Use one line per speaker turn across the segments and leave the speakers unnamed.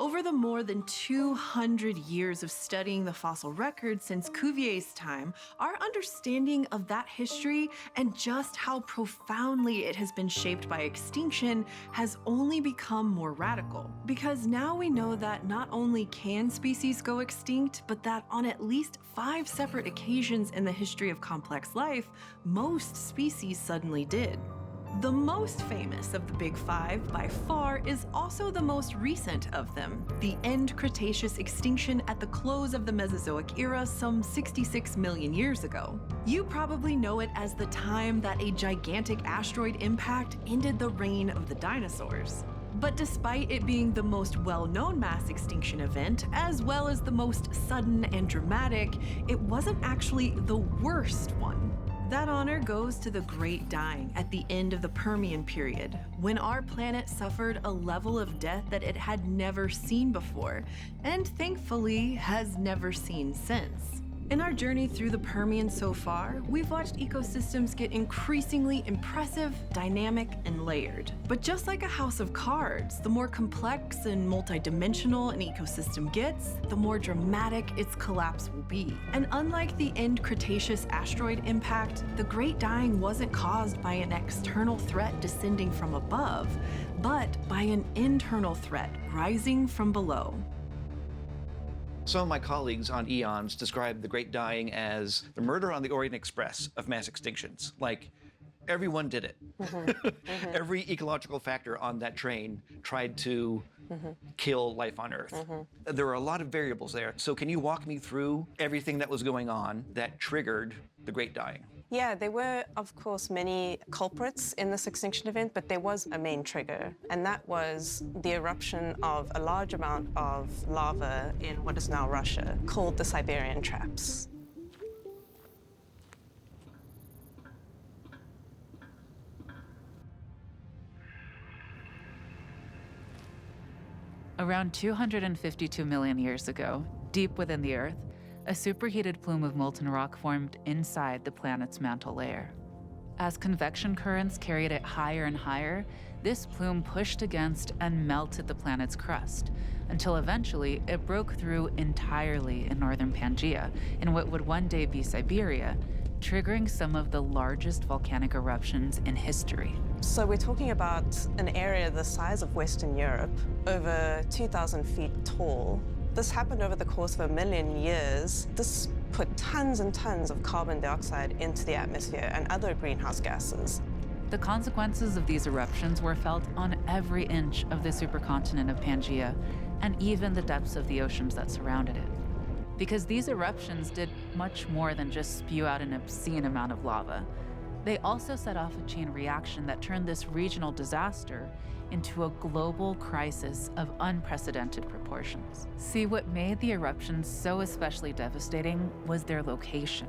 Over the more than 200 years of studying the fossil record since Cuvier's time, our understanding of that history and just how profoundly it has been shaped by extinction has only become more radical. Because now we know that not only can species go extinct, but that on at least 5 separate occasions in the history of complex life, most species suddenly did. The most famous of the Big Five, by far, is also the most recent of them, the end Cretaceous extinction at the close of the Mesozoic era some 66 million years ago. You probably know it as the time that a gigantic asteroid impact ended the reign of the dinosaurs. But despite it being the most well-known mass extinction event, as well as the most sudden and dramatic, it wasn't actually the worst one. That honor goes to the Great Dying at the end of the Permian period, when our planet suffered a level of death that it had never seen before, and thankfully has never seen since. In our journey through the Permian so far, we've watched ecosystems get increasingly impressive, dynamic, and layered. But just like a house of cards, the more complex and multidimensional an ecosystem gets, the more dramatic its collapse will be. And unlike the end Cretaceous asteroid impact, the Great Dying wasn't caused by an external threat descending from above, but by an internal threat rising from below.
Some of my colleagues on EONS describe the Great Dying as the murder on the Orient Express of mass extinctions. Like, everyone did it. Every ecological factor on that train tried to kill life on Earth. There were a lot of variables there. So can you walk me through everything that was going on that triggered the Great Dying?
Yeah, there were, of course, many culprits in this extinction event, but there was a main trigger, and that was the eruption of a large amount of lava in what is now Russia, called the Siberian Traps.
Around 252 million years ago, deep within the Earth, a superheated plume of molten rock formed inside the planet's mantle layer. As convection currents carried it higher and higher, this plume pushed against and melted the planet's crust, until eventually it broke through entirely in northern Pangaea, in what would one day be Siberia, triggering some of the largest volcanic eruptions in history.
So we're talking about an area the size of Western Europe, over 2,000 feet tall. This happened over the course of 1 million years. This put tons and tons of carbon dioxide into the atmosphere and other greenhouse gases.
The consequences of these eruptions were felt on every inch of the supercontinent of Pangaea, and even the depths of the oceans that surrounded it. Because these eruptions did much more than just spew out an obscene amount of lava. They also set off a chain reaction that turned this regional disaster into a global crisis of unprecedented proportions. See, what made the eruptions so especially devastating was their location.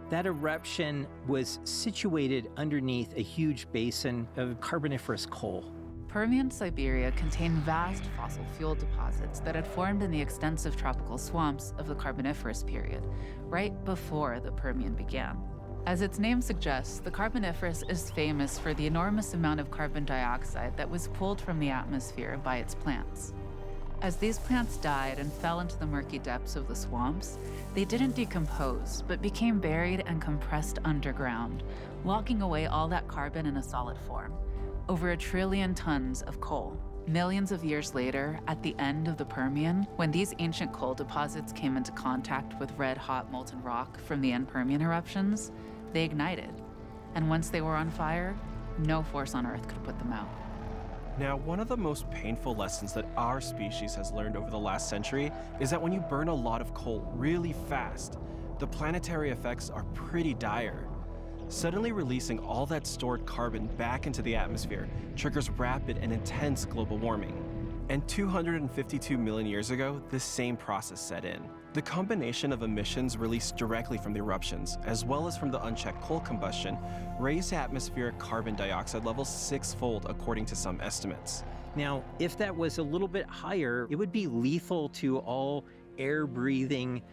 That eruption was situated underneath a huge basin of Carboniferous coal.
Permian Siberia contained vast fossil fuel deposits that had formed in the extensive tropical swamps of the Carboniferous period, right before the Permian began. As its name suggests, the Carboniferous is famous for the enormous amount of carbon dioxide that was pulled from the atmosphere by its plants. As these plants died and fell into the murky depths of the swamps, they didn't decompose, but became buried and compressed underground, locking away all that carbon in a solid form, over 1 trillion tons of coal. Millions of years later, at the end of the Permian, when these ancient coal deposits came into contact with red-hot molten rock from the end Permian eruptions, they ignited. And once they were on fire, no force on Earth could put them out.
Now, one of the most painful lessons that our species has learned over the last century is that when you burn a lot of coal really fast, the planetary effects are pretty dire. Suddenly releasing all that stored carbon back into the atmosphere triggers rapid and intense global warming. And 252 million years ago, this same process set in. The combination of emissions released directly from the eruptions, as well as from the unchecked coal combustion, raised atmospheric carbon dioxide levels 6-fold according to some estimates.
Now, if that was a little bit higher, it would be lethal to all air-breathing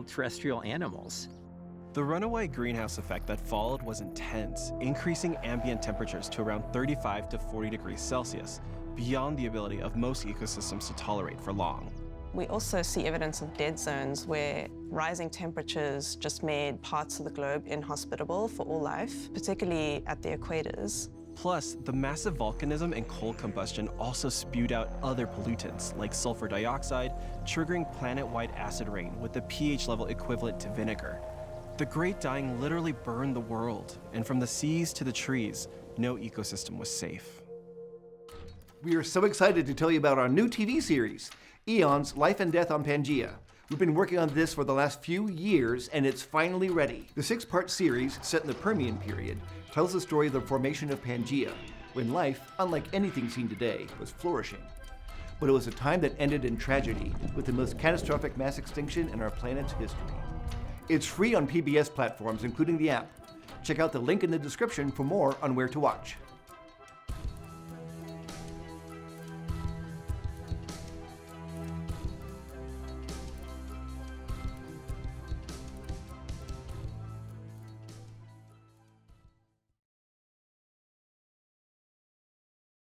terrestrial animals.
The runaway greenhouse effect that followed was intense, increasing ambient temperatures to around 35 to 40 degrees Celsius, beyond the ability of most ecosystems to tolerate for long.
We also see evidence of dead zones where rising temperatures just made parts of the globe inhospitable for all life, particularly at the equators.
Plus, the massive volcanism and coal combustion also spewed out other pollutants like sulfur dioxide, triggering planet-wide acid rain with a pH level equivalent to vinegar. The Great Dying literally burned the world, and from the seas to the trees, no ecosystem was safe.
We are so excited to tell you about our new TV series, Eons: Life and Death on Pangaea. We've been working on this for the last few years, and it's finally ready. The 6-part series, set in the Permian period, tells the story of the formation of Pangaea, when life, unlike anything seen today, was flourishing. But it was a time that ended in tragedy, with the most catastrophic mass extinction in our planet's history. It's free on PBS platforms, including the app. Check out the link in the description for more on where to watch.